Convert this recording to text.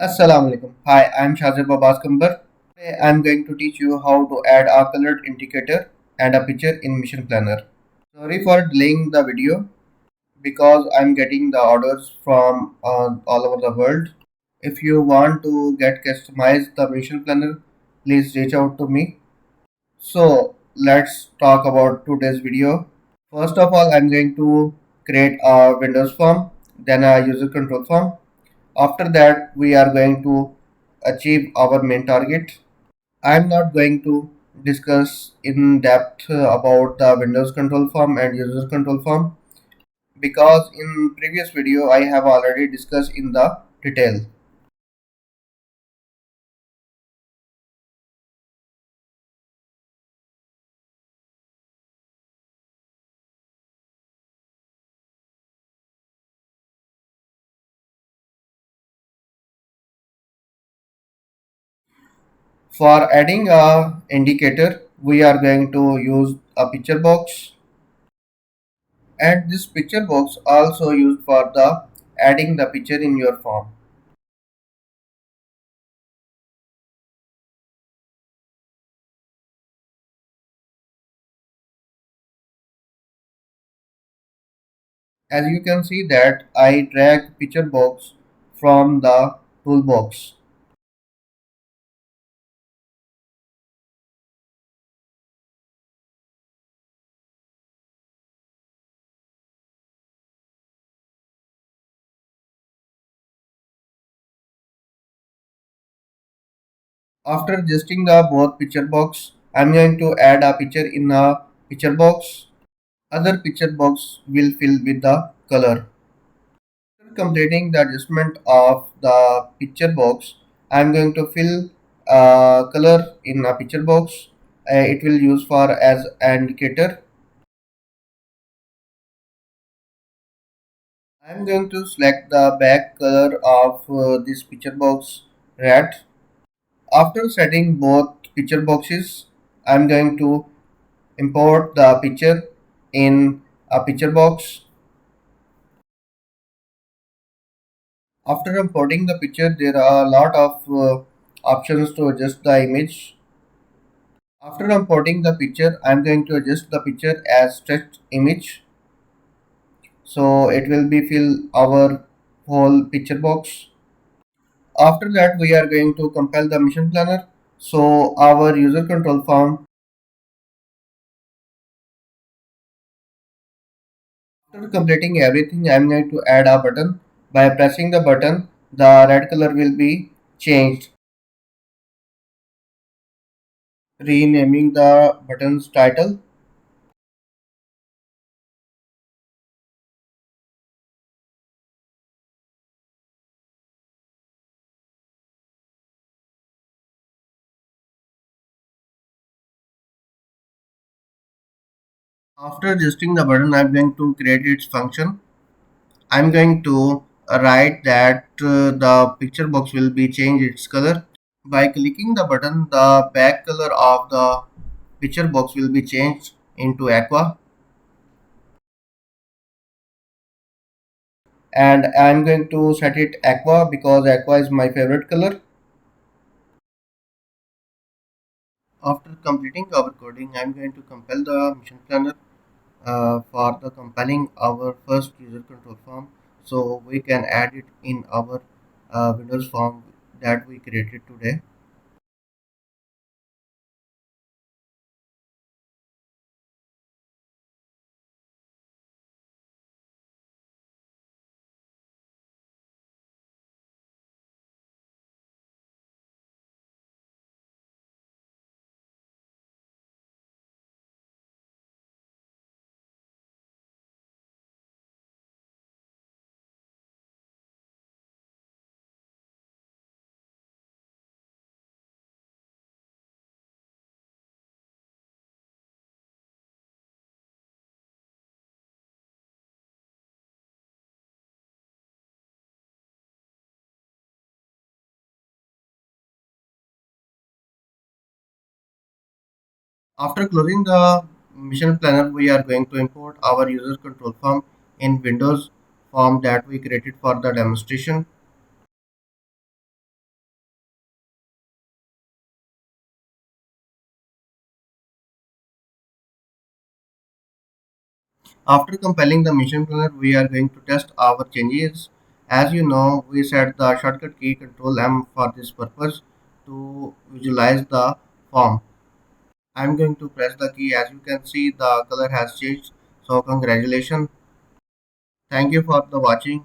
Assalamu alaikum. Hi, I'm Shazib Abbas Kambar. Today I'm going to teach you how to add a colored indicator and a picture in Mission Planner. Sorry for delaying the video because I'm getting the orders from all over the world. If you want to get customized the Mission Planner, please reach out to me. So let's talk about today's video. First of all, I'm going to create a Windows form, then a user control form. After that, we are going to achieve our main target. I'm not going to discuss in depth about the Windows control form and user control form because in previous video I have already discussed in the detail. For adding a indicator, we are going to use a picture box, and this picture box also used for the adding the picture in your form. As you can see that I drag picture box from the toolbox. After adjusting the both picture box, I'm going to add a picture in a picture box. Other picture box will fill with the color. After completing the adjustment of the picture box, I'm going to fill color in a picture box. It will use for as an indicator. I'm going to select the back color of this picture box red. After setting both picture boxes, I'm going to import the picture in a picture box. After importing the picture, there are a lot of options to adjust the image. After importing the picture, I'm going to adjust the picture as stretched image, so it will be fill our whole picture box. After that, we are going to compile the mission planner. So our user control form. After completing everything, I'm going to add a button. By pressing the button, the red color will be changed. Renaming the button's title. After adjusting the button, I'm going to create its function. I'm going to write that the picture box will be changed its color. By clicking the button, the back color of the picture box will be changed into aqua, and I'm going to set it aqua because aqua is my favorite color. After completing our coding, I'm going to compile the mission planner for the compiling our first user control form, so we can add it in our Windows form that we created today. After closing the mission planner, we are going to import our user control form in Windows form that we created for the demonstration. After compiling the mission planner, we are going to test our changes. As you know, we set the shortcut key Control M for this purpose to visualize the form. I'm going to press the key. As you can see, the color has changed. So congratulations. Thank you for the watching.